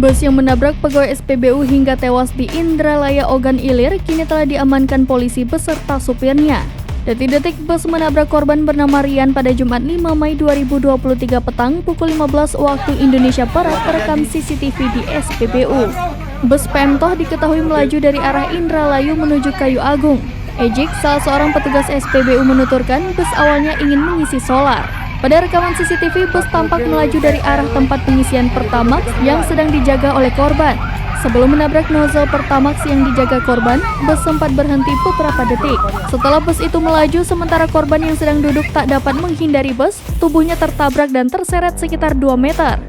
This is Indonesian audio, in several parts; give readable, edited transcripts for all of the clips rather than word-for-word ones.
Bus yang menabrak pegawai SPBU hingga tewas di Indralaya Ogan Ilir kini telah diamankan polisi beserta supirnya. Detik-detik bus menabrak korban bernama Rian pada Jumat 5 Mei 2023 petang pukul 15 waktu Indonesia Barat terekam CCTV di SPBU. Bus Pemtoh diketahui melaju dari arah Indralayu menuju Kayu Agung. Ejik, salah seorang petugas SPBU menuturkan bus awalnya ingin mengisi solar. Pada rekaman CCTV, bus tampak melaju dari arah tempat pengisian Pertamax yang sedang dijaga oleh korban. Sebelum menabrak nozzle Pertamax yang dijaga korban, bus sempat berhenti beberapa detik. Setelah bus itu melaju, sementara korban yang sedang duduk tak dapat menghindari bus, tubuhnya tertabrak dan terseret sekitar 2 meter.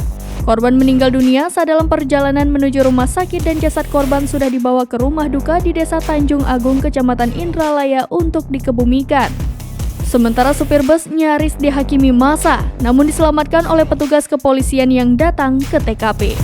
Korban meninggal dunia saat dalam perjalanan menuju rumah sakit dan jasad korban sudah dibawa ke rumah duka di Desa Tanjung Agung, Kecamatan Indralaya untuk dikebumikan. Sementara supir bus nyaris dihakimi massa, namun diselamatkan oleh petugas kepolisian yang datang ke TKP.